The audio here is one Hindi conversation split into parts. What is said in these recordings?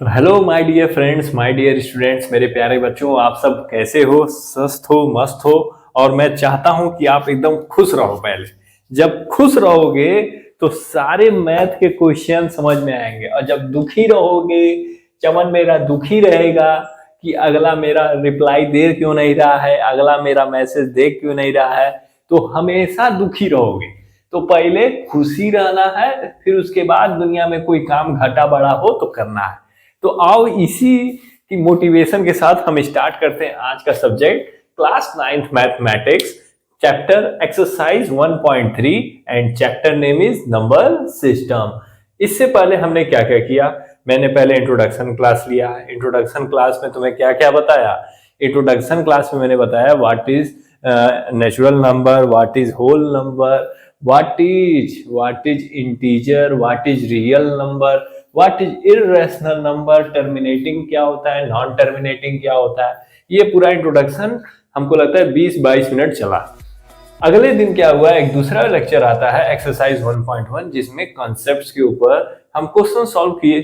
तो hello my dear friends, my dear students, मेरे प्यारे बच्चों, आप सब कैसे हो? स्वस्थ हो, मस्त हो? और मैं चाहता हूं कि आप एकदम खुश रहो। पहले जब खुश रहोगे तो सारे मैथ के क्वेश्चन समझ में आएंगे, और जब दुखी रहोगे, चमन मेरा दुखी रहेगा कि अगला मेरा रिप्लाई दे क्यों नहीं रहा है, अगला मेरा मैसेज देख क्यों नहीं रहा है, तो हमेशा दुखी रहोगे। तो पहले खुशी रहना है, फिर उसके बाद दुनिया में कोई काम घटा बड़ा हो तो करना है। तो आओ इसी की मोटिवेशन के साथ हम स्टार्ट करते हैं आज का subject, class 9th mathematics, chapter exercise 1.3 and chapter name is number system. इससे पहले हमने क्या क्या किया? मैंने पहले इंट्रोडक्शन क्लास लिया। इंट्रोडक्शन क्लास में तुम्हें क्या क्या बताया? इंट्रोडक्शन क्लास में मैंने बताया what is natural number, what is whole number, what is integer, what is real number, what is irrational number, terminating क्या होता है, नॉन टर्मिनेटिंग क्या होता है। ये पूरा इंट्रोडक्शन हमको लगता है 20-22 मिनट चला। अगले दिन क्या हुआ, एक दूसरा लेक्चर आता है एक्सरसाइज 1.1, जिसमें कॉन्सेप्ट्स के ऊपर हम क्वेश्चन सॉल्व किए।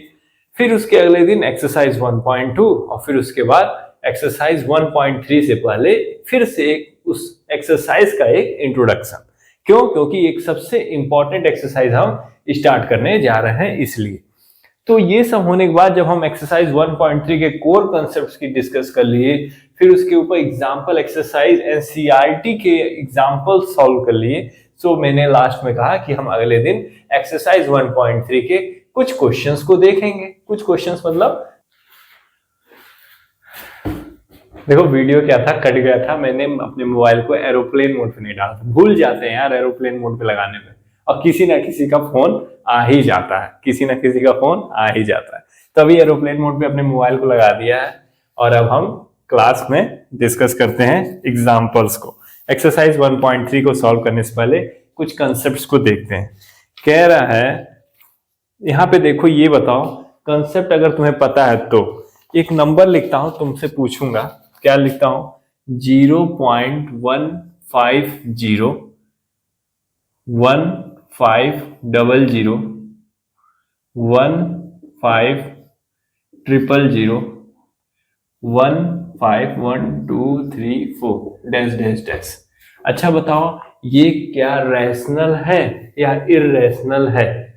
फिर उसके अगले दिन एक्सरसाइज 1.2, और फिर उसके बाद एक्सरसाइज 1.3 से पहले फिर से उस एक्सरसाइज का एक इंट्रोडक्शन। क्यों? क्योंकि एक सबसे इंपॉर्टेंट एक्सरसाइज हम स्टार्ट करने जा रहे हैं, इसलिए। तो ये सब होने के बाद जब हम एक्सरसाइज 1.3 के कोर कॉन्सेप्ट्स की डिस्कस कर लिए, फिर उसके ऊपर एग्जांपल एक्सरसाइज एनसीईआरटी के एग्जांपल सॉल्व कर लिए, सो मैंने लास्ट में कहा कि हम अगले दिन एक्सरसाइज 1.3 के कुछ क्वेश्चंस को देखेंगे। कुछ क्वेश्चंस मतलब, देखो वीडियो क्या था, कट गया था। मैंने अपने मोबाइल को एरोप्लेन मोड पे नहीं डाला था। भूल जाते हैं यार एरोप्लेन मोड पे लगाने में, और किसी ना किसी का फोन आ ही जाता है, किसी ना किसी का फोन आ ही जाता है। तो अभी एरोप्लेन मोड पे अपने मोबाइल को लगा दिया है, और अब हम क्लास में डिस्कस करते हैं एग्जाम्पल्स को। एक्सरसाइज 1.3 को सॉल्व करने से पहले कुछ कंसेप्ट को देखते हैं। कह रहा है यहाँ पे, देखो ये बताओ कंसेप्ट अगर तुम्हें पता है तो। एक नंबर लिखता हूं, तुमसे पूछूंगा, क्या लिखता हूं? 0.150 1500 15000 15123 डैश डैश डैश। अच्छा बताओ, ये क्या रैशनल है या इररेशनल है?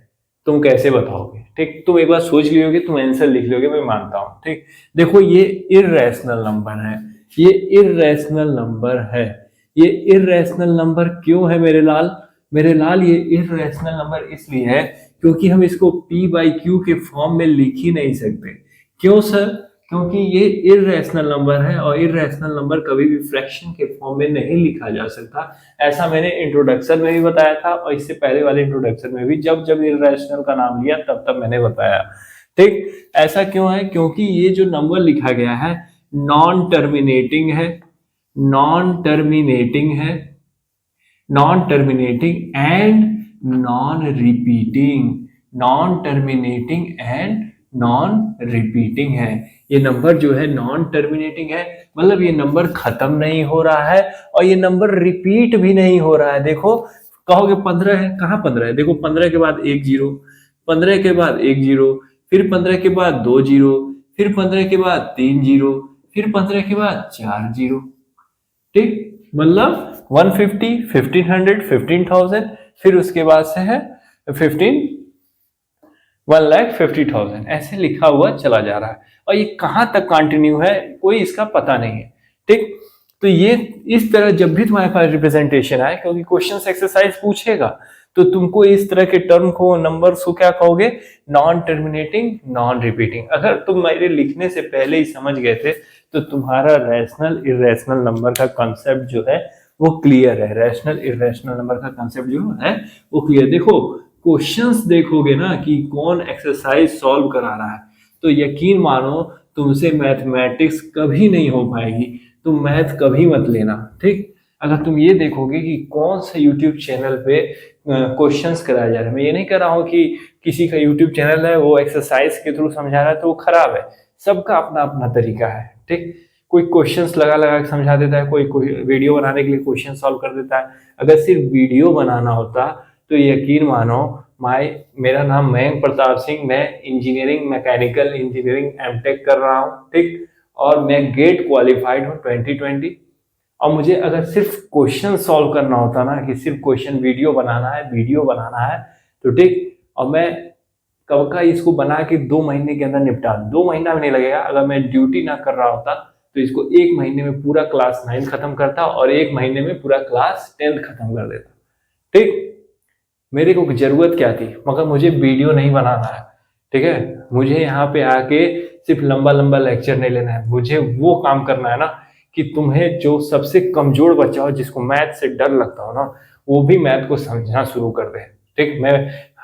तुम कैसे बताओगे? ठीक, तुम एक बार सोच लियोगे, तुम आंसर लिख लोगे, मैं मानता हूं। ठीक, देखो ये इररेशनल नंबर है, ये इररेशनल नंबर है। ये इररेशनल नंबर क्यों है मेरे लाल? मेरे लाल ये इररेशनल नंबर इसलिए है क्योंकि हम इसको p बाई क्यू के फॉर्म में लिख ही नहीं सकते। क्यों सर? क्योंकि ये इररेशनल नंबर है, और इररेशनल नंबर कभी भी फ्रैक्शन के फॉर्म में नहीं लिखा जा सकता। ऐसा मैंने इंट्रोडक्शन में भी बताया था, और इससे पहले वाले इंट्रोडक्शन में भी जब जब इररेशनल का नाम लिया तब तब मैंने बताया। ठीक, ऐसा क्यों है? क्योंकि ये जो नंबर लिखा गया है नॉन टर्मिनेटिंग है, नॉन टर्मिनेटिंग है, non terminating and non repeating, non terminating and non repeating है। ये नंबर जो है नॉन टर्मिनेटिंग है, मतलब ये नंबर खत्म नहीं हो रहा है, और ये नंबर रिपीट भी नहीं हो रहा है। देखो, कहोगे 15 है, कहाँ 15 है? देखो 15 के बाद एक जीरो, 15 के बाद एक जीरो, फिर 15 के बाद दो जीरो, फिर 15 के बाद तीन जीरो, फिर 15 के बाद चार जीरो। ठीक, मतलब 150, 1500, 15000, फिर उसके बाद से है 1,50,000, ऐसे लिखा हुआ चला जा रहा है, और ये कहां तक कंटिन्यू है कोई इसका पता नहीं है। ठीक, तो ये इस तरह जब भी तुम्हारे पास रिप्रेजेंटेशन आए, क्योंकि क्वेश्चंस एक्सरसाइज पूछेगा, तो तुमको इस तरह के टर्म को, नंबर्स को क्या कहोगे? Non terminating, non repeating. अगर तुम मेरे लिखने से पहले ही समझ गए थे तो तुम्हारा रैशनल इररेशनल नंबर का कॉन्सेप्ट जो है वो क्लियर है। रैशनल इररेशनल नंबर का कॉन्सेप्ट जो है वो क्लियर। देखो क्वेश्चंस देखोगे ना कि कौन एक्सरसाइज सॉल्व करा रहा है, तो यकीन मानो तुमसे मैथमेटिक्स कभी नहीं हो पाएगी। तुम मैथ कभी मत लेना। ठीक, अगर तुम ये देखोगे कि कौन सा यूट्यूब चैनल पे क्वेश्चंस कराए जा रहे हैं, मैं ये नहीं कर रहा हूँ कि किसी का यूट्यूब चैनल है वो एक्सरसाइज के थ्रू समझा रहा है तो वो खराब है। सबका अपना अपना तरीका है। ठीक, कोई क्वेश्चंस लगा लगा के समझा देता है, कोई वीडियो बनाने के लिए क्वेश्चन सॉल्व कर देता है। अगर सिर्फ वीडियो बनाना होता तो यकीन मानो मेरा नाम मयंक प्रताप सिंह, मैं इंजीनियरिंग मैकेनिकल इंजीनियरिंग एमटेक कर रहा हूँ, ठीक। और मैं गेट क्वालिफाइड हूँ 2020। और मुझे अगर सिर्फ क्वेश्चन सॉल्व करना होता ना, कि सिर्फ क्वेश्चन वीडियो बनाना है तो ठीक, और मैं कब का इसको बना के 2 महीने के अंदर निपटा, 2 महीना भी नहीं लगेगा। अगर मैं ड्यूटी ना कर रहा होता तो इसको 1 महीने में पूरा क्लास 9 खत्म करता और 1 महीने में पूरा क्लास 10 खत्म कर देता, ठीक। मेरे को जरूरत क्या थी, मगर मुझे वीडियो नहीं बनाना है, ठीक है। मुझे यहाँ पे आके सिर्फ लंबा लंबा लेक्चर नहीं लेना है, मुझे वो काम करना है ना कि तुम्हें जो सबसे कमजोर बच्चा हो, जिसको मैथ से डर लगता हो ना, वो भी मैथ को समझना शुरू कर दे, ठीक। मैं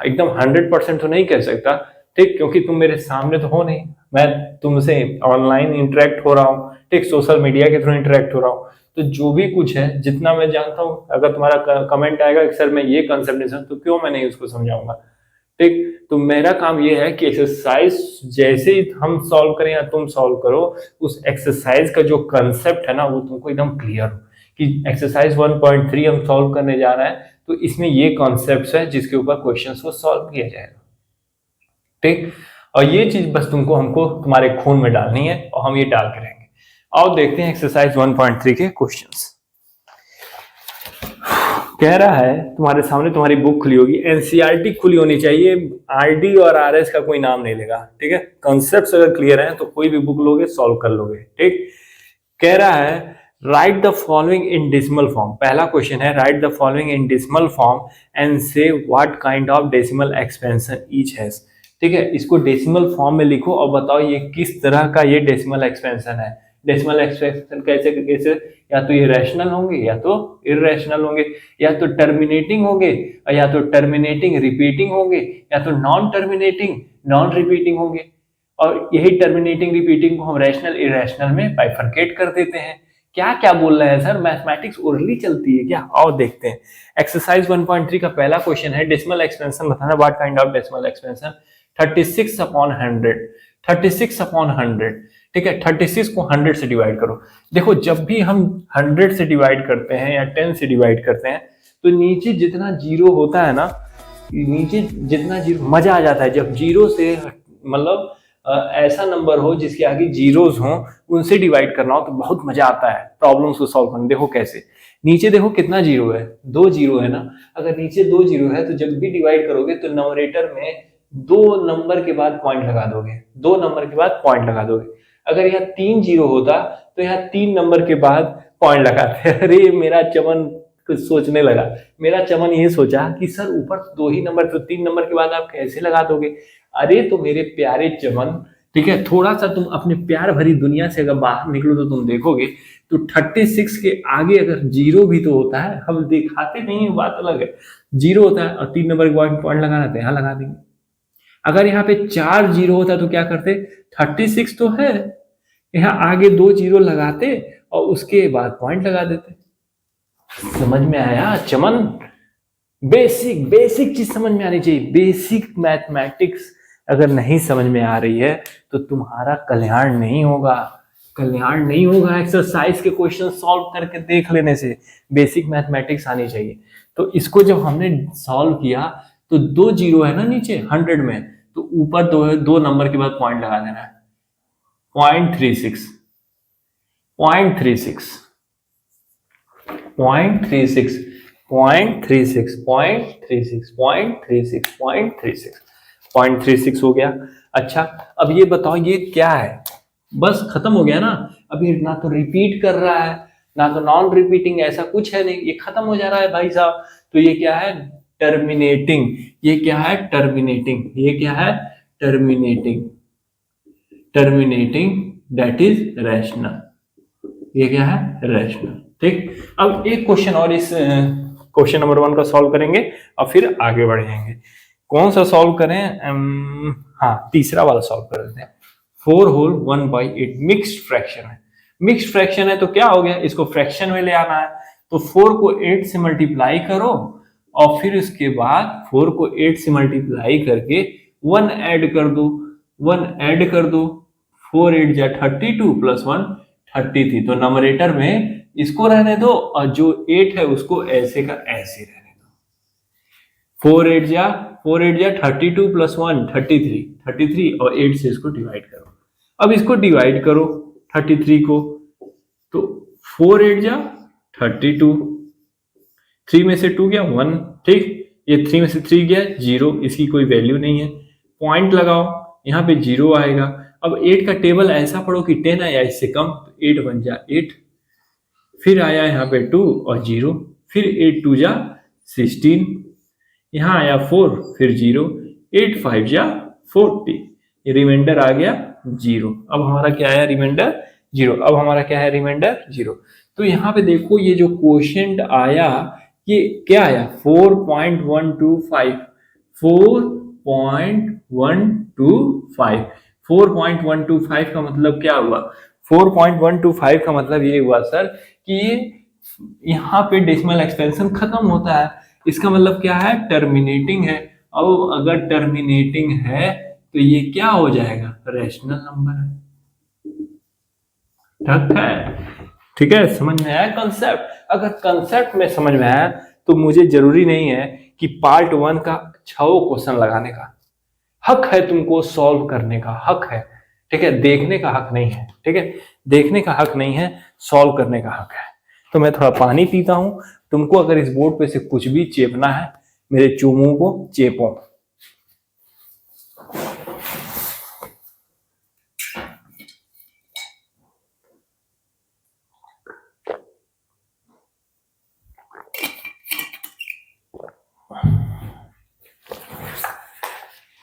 एकदम 100% तो नहीं कह सकता, ठीक, क्योंकि तुम मेरे सामने तो हो नहीं, मैं तुमसे ऑनलाइन इंटरेक्ट हो रहा हूँ, ठीक, सोशल मीडिया के थ्रू इंटरेक्ट हो रहा हूँ। तो जो भी कुछ है, जितना मैं जानता हूँ, अगर तुम्हारा कमेंट आएगा कि सर मैं ये कंसेप्ट नहीं समझ, तो क्यों मैं नहीं उसको समझाऊंगा, ठीक। तो मेरा काम ये है कि एक्सरसाइज जैसे ही हम सॉल्व करें या तुम सॉल्व करो, उस एक्सरसाइज का जो कंसेप्ट है ना, वो तुमको एकदम क्लियर हो कि एक्सरसाइज 1.3 हम सॉल्व करने जा रहे हैं, तो इसमें ये कॉन्सेप्ट है जिसके ऊपर क्वेश्चंस को सॉल्व किया जाएगा, ठीक। और ये चीज बस हमको तुम्हारे खून में डालनी है, और हम ये डाल के रहेंगे। आओ देखते हैं एक्सरसाइज 1.3 के क्वेश्चंस। कह रहा है, तुम्हारे सामने तुम्हारी बुक खुली होगी, एनसीईआरटी खुली होनी चाहिए, आरडी और आरएस का कोई नाम नहीं लेगा, ठीक है। कॉन्सेप्ट्स अगर क्लियर हैं तो कोई भी बुक लोगे सॉल्व कर लोगे, ठीक। कह रहा है write the following in decimal form. पहला क्वेश्चन है write the following in decimal form and say what kind of decimal expansion each has, ठीक है। इसको डेसिमल फॉर्म में लिखो और बताओ ये किस तरह का ये डेसिमल एक्सपेंशन है। डेसिमल एक्सपेंशन कैसे कैसे, या तो ये रैशनल होंगे या तो इररेशनल होंगे, या तो टर्मिनेटिंग होंगे या तो टर्मिनेटिंग रिपीटिंग होंगे, या तो नॉन टर्मिनेटिंग नॉन रिपीटिंग होंगे। और यही टर्मिनेटिंग रिपीटिंग को हम रैशनल इररेशनल में बाइफरकेट कर देते हैं। क्या क्या बोल रहे हैं सर, मैथमेटिक्स ओरली चलती है क्या? आओ देखते हैं। एक्सरसाइज 1.3 का पहला क्वेश्चन है डेसिमल एक्सपेंशन बताना, what kind of decimal expansion. 36/100, 36/100, ठीक है। 36 को 100 से डिवाइड करो। देखो जब भी हम 100 से डिवाइड करते हैं या 10 से डिवाइड करते हैं, तो नीचे जितना जीरो होता है ना, नीचे जितना जीरो, मजा आ जाता है जब जीरो से मतलब ऐसा नंबर हो जिसके आगे जीरोस हो, उनसे डिवाइड करना हो, तो बहुत मजा आता है प्रॉब्लम्स को सॉल्व करने। देखो कैसे, नीचे देखो कितना जीरो है, 2 जीरो है ना। अगर नीचे 2 जीरो है तो जब भी डिवाइड करोगे तो न्यूमरेटर में 2 नंबर के बाद पॉइंट लगा दोगे, 2 नंबर के बाद पॉइंट लगा दोगे। अगर यहाँ 3 जीरो होता तो यहाँ 3 नंबर के बाद पॉइंट लगाते। अरे मेरा चमन कुछ सोचने लगा, मेरा चमन ये सोचा कि सर ऊपर 2 ही नंबर, तो 3 नंबर के बाद आप कैसे लगा दोगे। अरे तो मेरे प्यारे चमन, ठीक है, थोड़ा सा तुम अपने प्यार भरी दुनिया से अगर बाहर निकलो तो तुम देखोगे तो 36 के आगे अगर जीरो भी तो होता है, हम दिखाते नहीं है, बात अलग है। जीरो होता है और 3 नंबर के पॉइंट लगाना था, यहाँ लगा देंगे। अगर यहाँ पे 4 जीरो होता तो क्या करते, 36 तो है, यहाँ आगे 2 जीरो लगाते और उसके बाद पॉइंट लगा देते। समझ में आया चमन? बेसिक बेसिक चीज समझ में आनी चाहिए। बेसिक मैथमेटिक्स अगर नहीं समझ में आ रही है तो तुम्हारा कल्याण नहीं होगा, कल्याण नहीं होगा। एक्सरसाइज के क्वेश्चन सॉल्व करके देख लेने से बेसिक मैथमेटिक्स आनी चाहिए। तो इसको जब हमने सॉल्व किया तो 2 जीरो है ना नीचे 100 में, तो ऊपर 2 नंबर के बाद पॉइंट लगा देना है। 0.36 0.36 0.36 0.36 0.36 0.36 0.36 0.36 हो गया। अच्छा अब ये बताओ ये क्या है? बस खत्म हो गया ना। अभी ना तो रिपीट कर रहा है ना तो नॉन रिपीटिंग, ऐसा कुछ है नहीं, ये खत्म हो जा रहा है भाई साहब। तो ये क्या है? टर्मिनेटिंग। ये क्या है? टर्मिनेटिंग। ये क्या है? Terminating. Terminating that is rational. ये क्या है? रैशनल, ठीक। अब एक क्वेश्चन और इस क्वेश्चन नंबर 1 का सॉल्व करेंगे और फिर आगे बढ़ेंगे। कौन सा सॉल्व करें? हाँ तीसरा वाला सॉल्व कर देते हैं। 4 होल 1/8 मिक्स्ड फ्रैक्शन है। मिक्स्ड फ्रैक्शन है तो क्या हो गया, इसको फ्रैक्शन में ले आना है। तो 4 को 8 से मल्टीप्लाई करो और फिर उसके बाद 4 को 8 से मल्टीप्लाई करके 1 ऐड कर दो, 1 ऐड कर दो। 4 8 जा 32 प्लस 1 33। तो नंबरेटर में इसको रहने दो और जो 8 है उसको ऐसे का ऐसे रहने दो। 4 8 जा 4 8 जा 32 प्लस 1 33 और 8 से इसको डिवाइड करो। अब इसको डिवाइड करो 33 को, तो 4 8 जा 32, 3 में से 2 गया 1, ठीक, ये 3 में से 3 गया 0, इसकी कोई वैल्यू नहीं है, पॉइंट लगाओ, यहाँ पे 0 आएगा। अब 8 का टेबल ऐसा पढ़ो कि 10 आया इससे कम, 8 बन जा 8, फिर आया यहाँ पे 2 और 0, फिर 8 2 जा 16, यहाँ आया 4 फिर 0, 8 5 जा 40, ये रिमाइंडर आ गया 0। अब हमारा क्या आया रिमाइंडर 0। अब हमारा क्या है रिमाइंडर 0। तो यहाँ पे देखो ये जो क्वोशिएंट आया ये क्या आया 4.125, 4.125, 4.125 का मतलब क्या हुआ, 4.125 का मतलब ये हुआ सर कि ये यहाँ पे डेसिमल एक्सपेंशन खत्म होता है, इसका मतलब क्या है टर्मिनेटिंग है। अब अगर टर्मिनेटिंग है तो ये क्या हो जाएगा रैशनल नंबर है। ठीक है, ठीक है, समझ में आया कंसेप्ट। अगर कंसेप्ट में समझ में आया तो मुझे जरूरी नहीं है कि पार्ट 1 का 6 क्वेश्चन लगाने का, हक है तुमको सॉल्व करने का, हक है, ठीक है, देखने का हक नहीं है, ठीक है, देखने का हक नहीं है, सॉल्व करने का हक है। तो मैं थोड़ा पानी पीता हूं, तुमको अगर इस बोर्ड पे से कुछ भी चेपना है मेरे चूमों को चेपो।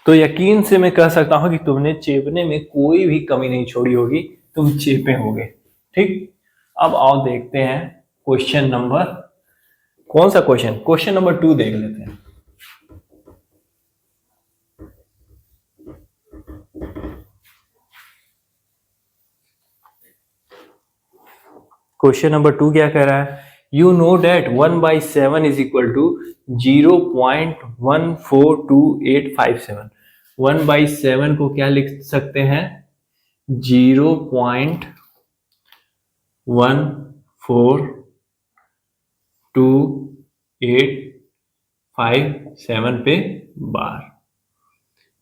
तो यकीन से मैं कह सकता हूं कि तुमने चेपने में कोई भी कमी नहीं छोड़ी होगी, तुम चेपे होगे, ठीक। अब आओ देखते हैं क्वेश्चन नंबर, कौन सा क्वेश्चन, क्वेश्चन नंबर 2 देख लेते हैं। क्वेश्चन नंबर 2 क्या कह रहा है, you know that 1/7 is equal to 0.142857। 1/7 को क्या लिख सकते हैं 0.142857 पे बार।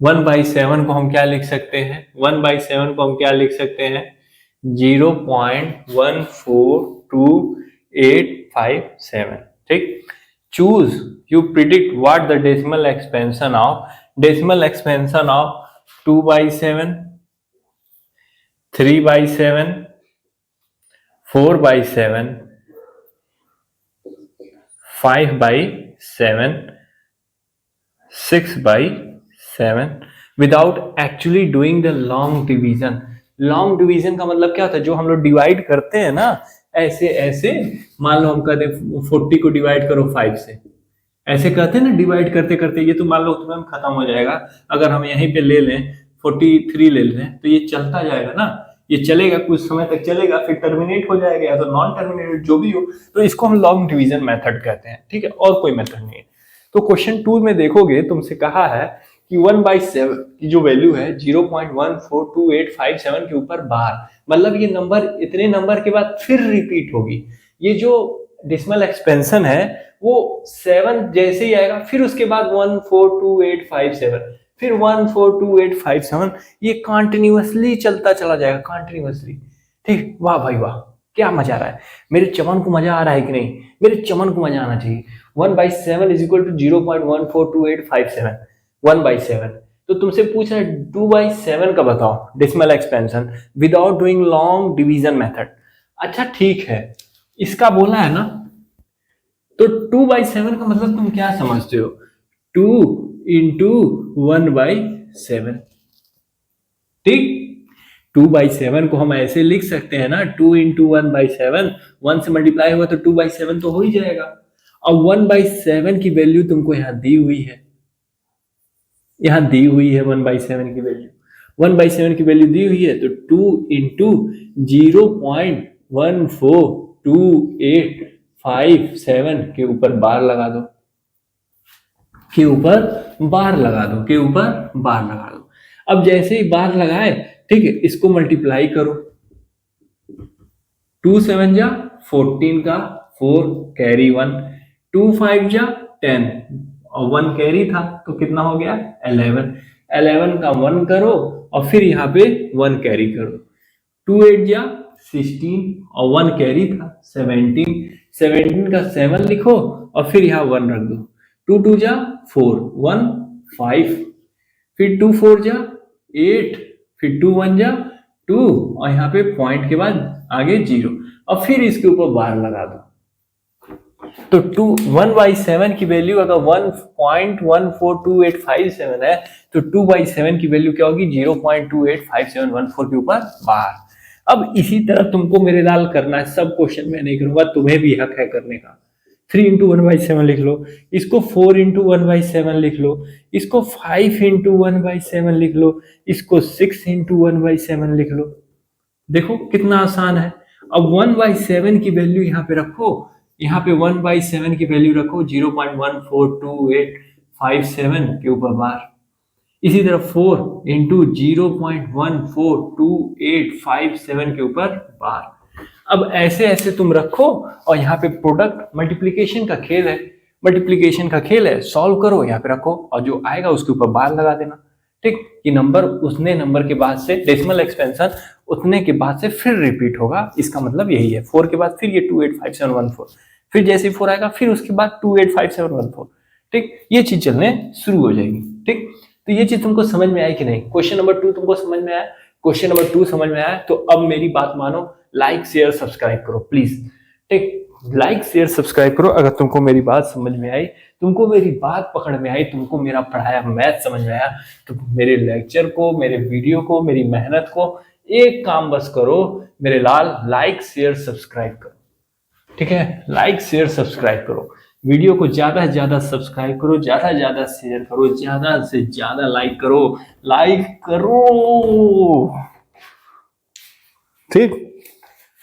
1/7 को हम क्या लिख सकते हैं, 1/7 को हम क्या लिख सकते हैं 0.142857, ठीक। Choose, you predict what the decimal expansion of 2/7, 3/7, 4/7, 5/7, 6/7 without actually doing the long division. Long division का मतलब क्या होता है, जो हम लोग डिवाइड करते हैं ना ऐसे ऐसे, मान लो हम कहते हैं 40 को डिवाइड करो 5 से, ऐसे कहते हैं ना डिवाइड करते करते, ये तो मान लो तुरंत खत्म हो जाएगा। अगर हम यहीं पे ले लें 43 ले लें तो ये चलता जाएगा ना, ये चलेगा कुछ समय तक चलेगा, फिर टर्मिनेट हो जाएगा या तो नॉन टर्मिनेट जो भी हो, तो इसको हम लॉन्ग डिवीजन मेथड कहते हैं, ठीक है, और कोई मेथड नहीं है। तो क्वेश्चन 2 में देखोगे तुमसे कहा है कि 1/7 की जो वैल्यू है 0.142857 के ऊपर बार, मतलब ये नंबर इतने नंबर के बाद फिर रिपीट होगी। ये जो डेसिमल एक्सपेंशन है वो 7 जैसे ही आएगा फिर उसके बाद 142857, फिर 142857, ये कंटिन्यूअसली चलता चला जाएगा, कंटिन्यूअसली, ठीक। वाह भाई वाह, क्या मजा आ रहा है, मेरे चमन को मजा आ रहा है कि नहीं, मेरे चमन को मजा आना चाहिए। 1/7 इज इक्वल टू 0.142857, 1/7। तो तुमसे पूछ रहा है 2/7 का बताओ decimal expansion without doing long division method. अच्छा ठीक है, इसका बोला है ना, तो 2/7 का मतलब तुम क्या समझते हो, 2 इंटू 1/7, ठीक। 2/7 को हम ऐसे लिख सकते हैं ना, 2 इंटू 1/7, 1 से मल्टीप्लाई हुआ तो 2/7 तो हो ही जाएगा। अब 1/7 की वैल्यू तुमको यहां दी हुई है, यहां दी हुई है 1/7 की वैल्यू, 1/7 की वैल्यू दी हुई है, तो 2 इंटू 0.142857 के ऊपर बार लगा दो, के ऊपर बार लगा दो, के ऊपर बार लगा दो। अब जैसे ही बार लगाए, ठीक है, इसको मल्टीप्लाई करो, 2 7 जा 14 का 4 कैरी 1, 2 5 जा 10 और 1 कैरी था तो कितना हो गया 11। 11 का 1 करो और फिर यहाँ पे 1 कैरी करो। 2 8 जा 16 और 1 कैरी था 17। 17 का 7 लिखो और फिर यहाँ 1 रख दो। 2 2 जा 4 1 5, फिर 2 4 जा 8, फिर 2 1 जा 2 और यहाँ पे पॉइंट के बाद आगे 0 और फिर इसके ऊपर बार लगा दो। तो 1/7 की वैल्यू अगर 1.142857 है तो 2/7 की वैल्यू क्या होगी 0.285714 के ऊपर बार। अब इसी तरह तुमको मेरे लाल करना है, सब क्वेश्चन मैं नहीं करूंगा, तुम्हें भी हक है करने का। 3 इंटू 1/7 लिख लो, इसको 4 इंटू 1/7 लिख लो, इसको 5 इंटू 1/7 लिख लो, इसको 6 इंटू 1/7 लिख लो। देखो कितना आसान है। अब 1/7 की वैल्यू यहाँ पे रखो, यहाँ पे 1/7 की वैल्यू रखो 0.142857 के ऊपर बार। इसी तरह 4 इंटू 0.142857 के ऊपर बार। अब ऐसे ऐसे तुम रखो और यहाँ पे प्रोडक्ट मल्टीप्लीकेशन का खेल है, मल्टीप्लीकेशन का खेल है, सॉल्व करो, यहाँ पे रखो और जो आएगा उसके ऊपर बार लगा देना। ठीक, ये नंबर उतने नंबर के बाद से डेसिमल एक्सपेंशन उतने के बाद से फिर रिपीट होगा, इसका मतलब यही है। 4 के बाद फिर ये 285714, फिर जैसे 4 आएगा फिर उसके बाद 285714। ठीक, ये चीज चलने शुरू हो जाएगी। ठीक, तो ये चीज तुमको समझ में आई कि नहीं? क्वेश्चन नंबर 2 तुमको समझ में आया? क्वेश्चन नंबर 2 समझ में आया तो अब मेरी बात मानो, लाइक शेयर सब्सक्राइब करो प्लीज। ठीक, लाइक शेयर सब्सक्राइब करो अगर तुमको मेरी बात समझ में आई, तुमको मेरी बात पकड़ में आई, तुमको मेरा पढ़ाया मैथ समझ में आया, तो मेरे लेक्चर को, मेरे वीडियो को, मेरी मेहनत को एक काम बस करो मेरे लाल, लाइक शेयर सब्सक्राइब करो। ठीक है, लाइक शेयर सब्सक्राइब करो, वीडियो को ज्यादा से ज्यादा सब्सक्राइब करो, ज्यादा से ज्यादा शेयर करो, ज्यादा से ज्यादा लाइक करो, लाइक करो। ठीक,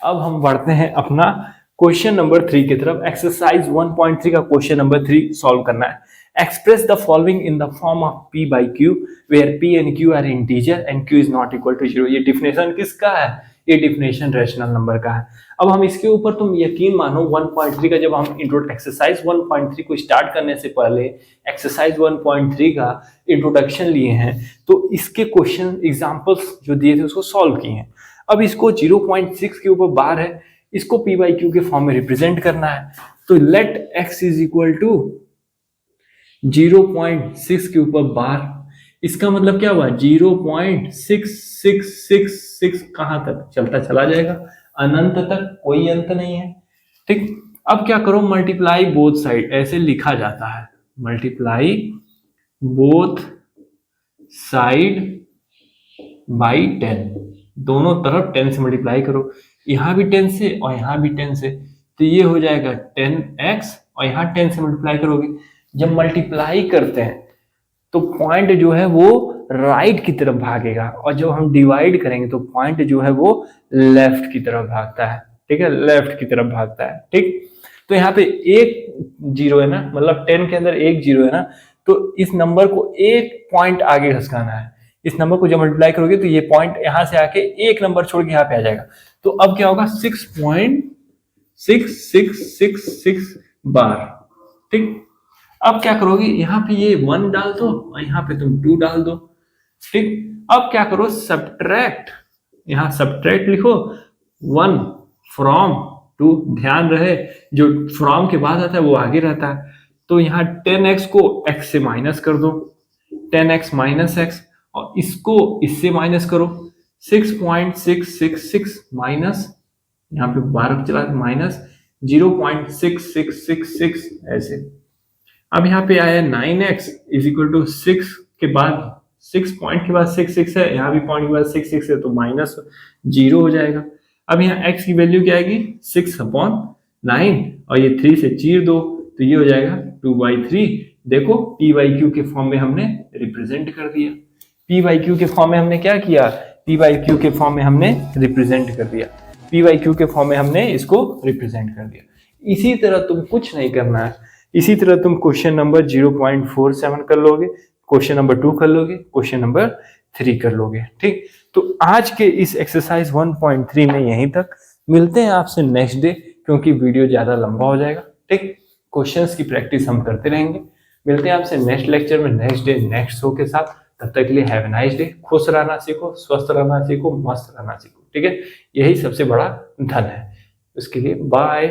अब हम बढ़ते हैं अपना क्वेश्चन नंबर 3 की तरफ। एक्सरसाइज 1.3 का क्वेश्चन नंबर 3 सॉल्व करना है। Express the following in the form of p by q where p and q are integer and q is not equal to 0। ये डिफिनेशन किसका है? ये डिफिनेशन रैशनल नंबर का है। अब हम इसके ऊपर तुम यकीन मानो 1.3 का जब हम एक्सरसाइज 1.3 को स्टार्ट करने से पहले एक्सरसाइज 1.3 का इंट्रोडक्शन लिए हैं तो इसके क्वेश्चन एग्जांपल्स जो दिए थे उसको सॉल्व किए हैं। अब इसको 0.6 के ऊपर बार है, इसको p by q के फॉर्म में रिप्रेजेंट करना है, तो let x is equal to 0.6 के ऊपर बार। इसका मतलब क्या हुआ 0.6666 कहां तक चलता चला जाएगा, अनंत तक, कोई अंत नहीं है। ठीक, अब क्या करो, मल्टीप्लाई बोथ साइड, ऐसे लिखा जाता है, मल्टीप्लाई बोथ साइड बाई 10, दोनों तरफ 10 से मल्टीप्लाई करो, यहां भी 10 से और यहां भी 10 से, तो ये हो जाएगा 10x और यहां 10 से मल्टीप्लाई करोगे। जब मल्टीप्लाई करते हैं तो पॉइंट जो है वो राइट की तरफ भागेगा और जब हम डिवाइड करेंगे तो पॉइंट जो है वो लेफ्ट की तरफ भागता है। ठीक है, लेफ्ट की तरफ भागता है। ठीक, तो यहाँ पे एक जीरो है ना, मतलब 10 के अंदर एक जीरो है ना, तो इस नंबर को एक पॉइंट आगे खसकाना है। इस नंबर को जब मल्टीप्लाई करोगे तो ये पॉइंट यहां से आके एक नंबर छोड़ के यहाँ पे आ जाएगा। तो अब क्या होगा 6.6666 बार। ठीक, अब क्या करोगे, यहाँ पे ये 1 डाल दो और यहाँ पे तुम 2 डाल दो। ठीक, अब क्या करो, सब्ट्रैक्ट, यहाँ सब्ट्रैक्ट लिखो 1 फ्रॉम 2, ध्यान रहे जो फ्रॉम के बाद आता है वो आगे रहता है। तो यहाँ 10x को x से माइनस कर दो, 10x माइनस x, और इसको इससे माइनस करो, 6.666 माइनस, यहाँ पे 12 चला माइनस 0.6666 ऐसे। अब यहाँ पे आया 9x इज इक्वल टू 6 के बाद 6 पॉइंट के बाद 6 है, यहाँ भी पॉइंट के बाद 6 है तो माइनस 0 हो जाएगा। अब यहाँ x की वैल्यू क्या आएगी 6/9 और ये 3 से चीर दो तो ये हो जाएगा 2/3। देखो p by q के फॉर्म में हमने रिप्रेजेंट कर दिया, p by q के फॉर्म में हमने क्या किया, p by q के फॉर्म में हमने रिप्रेजेंट कर दिया, p by q के फॉर्म में हमने इसको रिप्रेजेंट कर दिया। इसी तरह तुम कुछ नहीं करना है, इसी तरह तुम क्वेश्चन नंबर 0.47 कर लोगे, क्वेश्चन नंबर 2 कर लोगे, क्वेश्चन नंबर 3 कर लोगे। ठीक, तो आज के इस एक्सरसाइज 1.3 में यहीं तक, मिलते हैं आपसे नेक्स्ट डे क्योंकि वीडियो ज्यादा लंबा हो जाएगा। ठीक, क्वेश्चंस की प्रैक्टिस हम करते रहेंगे। मिलते हैं आपसे नेक्स्ट लेक्चर में, नेक्स्ट डे नेक्स्ट शो के साथ। तब तक के लिए हैव ए नाइस डे। खुश रहना सीखो, स्वस्थ रहना सीखो, मस्त रहना सीखो, ठीक है। यही सबसे बड़ा धन है। उसके लिए बाय।